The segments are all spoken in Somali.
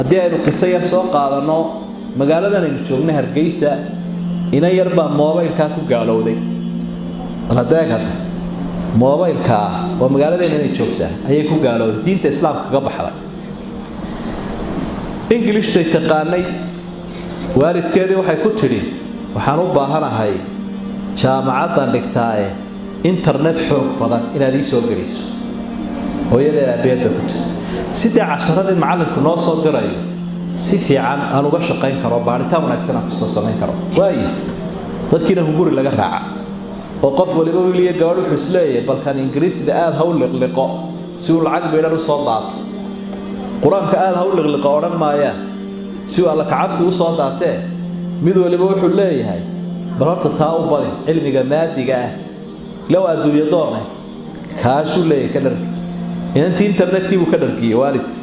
haddii aynu qiso yar soo qaadano magaaladan aynu joogno Hargeysa ina yar baa moobilka ku gaalowday radeegada moobilka oo magaaladan inay joogtaa ayay ku gaalowday diinta islaamka kaga baxday English tay taqaanay waalidkeedii waxay ku tiri waxaan u baahanahay jaamacaddan dhigtaaye internet xoog badan inaad ii soo geliso hooyada aabeed ku tiri sidii casharadii macallinku noo soo dirayo si fiican aan uga shaqayn karo baaritaan wanaagsan aan ku soo sameyn karo waayo dadkiina hunguri laga raaca oo qof waliba wiiliga gabadh wuxuu isleeyahay balkan ingiriisida aad hawl liqliqo si uu lacag beeran u soo daato quraanka aad hawl liqliqo oran maaya si uu alla ka cabsi u soo daatee mid waliba wuxuu leeyahay bal horta taa u badin cilmiga maadiga ah law adduunyo doonay kaasuu leeyahay ka dharki intii internetkii uu ka dharkiyay waalidkii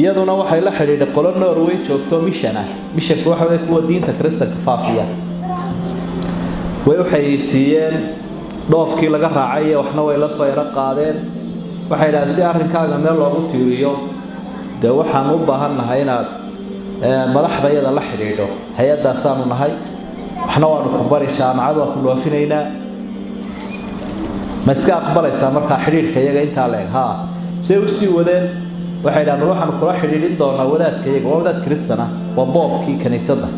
iyaduna waxay la xiriiray qolo Norway joogto mission waxa ay kuwa diinta Kristaanka faafiya way waxay siiyeen dhoofkii laga raacay waxna way la soo yara qaadeen waxay dhahay si arrinkaaga meel loogu tiiriyo de waxaan u baahanahay inaad madaxdayada la xiriiro hay'adaas aanu nahay waxna waanu ku bari jaamacad waa ku dhoofinaynaa ma iska aqbalaysaa markaa xiriirka iyaga intaa leeg say u sii wadeen waxay dhahdeen waxaan kula xiriirin doonaa wadaadka iyaga waa wadaad Kristaan ah waa boobkii kaniisadda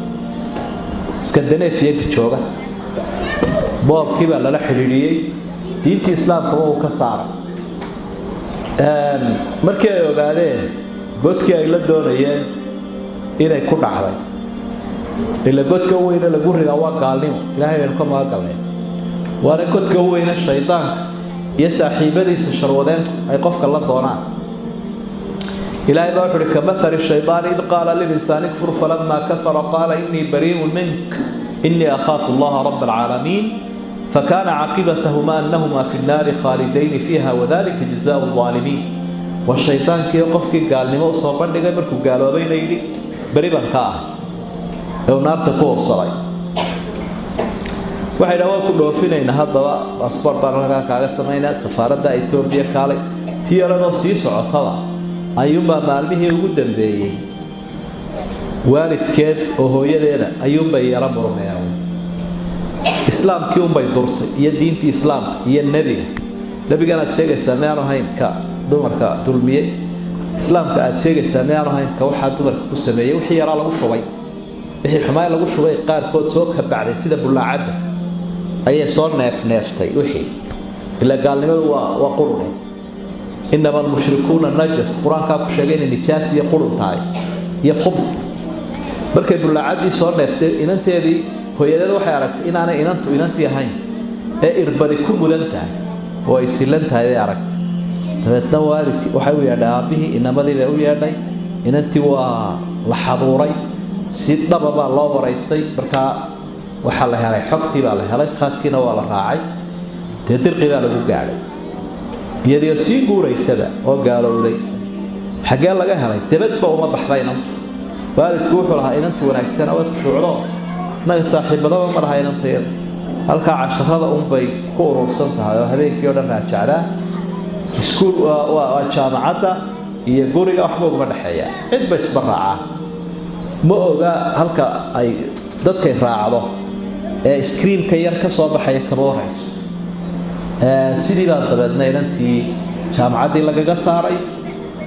Scandinavia jooga boobkii baa lala xiriiriyay diinta islaamka uu ka saaray markii ay ogaadeen godkii ay la doonayeen inay ku dhacday ila godka weyn lagu ridaa waa gaalnimo ilaahay inuu ka maagalay waana godka weyn shaydaanka iyo saaxiibadiisa sharwadeen ay qofka la doonaan إلهي بأحر كمثل الشيطان إذ قال للإنسان كفر فلما كفر قال إني بريء منك إني أخاف الله رب العالمين فكان عاقبتهما أنهما في النار خالدين فيها وذلك جزاء الظالمين والشيطان كي يقف كي قال لما أصابر لغا مركو قالوا بين أيدي بريبا كاه أو نار تقوب صراي waxay dhawa ku dhoofinayna hadaba asbar barnaamijka kaaga sameeyna safaaradda Itoobiya kale tiyarado sii socotaba ayuunba maalmihii ugu dambeeyay waalidkeed oo hooyadeeda ayuunba yara murmeeyay islaamkii umbay durtay iyo diintii islaamka iyo nabiga aad sheegaysaa meelo haynka dumarka dulmiyay islaamka aad sheegaysaa meelo haynka waxa dumarka ku sameeyay wixii yara lagu shubay wixii xumaay lagu shubay qaar kood soo ka bacday sida bulaacada ayay soo neeftay wixii ila gaalnimadu waa qurun إنما المشركون النجس قرآن كاكو شاقين النجاس يقولون تاي يخبث بركي بلا عادي صور نفتر إن أنت هذه هو يدد وحي عرقت إن أنا إن أنت يهين إربادي كل مدن تاي هو يسلن تاي عرقت تبتنا وارث وحيو يعدها به إنما ذي بأو يعدي إن أنت لحضوري سيدنا بابا الله ورئيستي بركا وحالها علي حقتي بالله علي خاتكينا ولا راعي تدرقي بالله قاعد iyadoo sii guureysada oo gaalowday xagee laga helay dabadba uma baxday inantu waalidku wuxuu lahaa inantu wanaagsan oo shucuuro naga saaxiibadaba ma laha inanteeda halka casharada bay ku urursan tahay oo habeenkii oo dhan raajacda iskuul waa jaamacadda iyo guriga waxba uma dhaxeeya cid bas baraaca ma oga halka ay dadkay raacdo ee screen-ka yar ka soo baxay kaba warayso sidii baa dabeedna inantii jaamacaddii lagaga saaray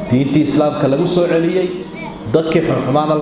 diintii islaamka lagu soo celiyay dadkii xumaana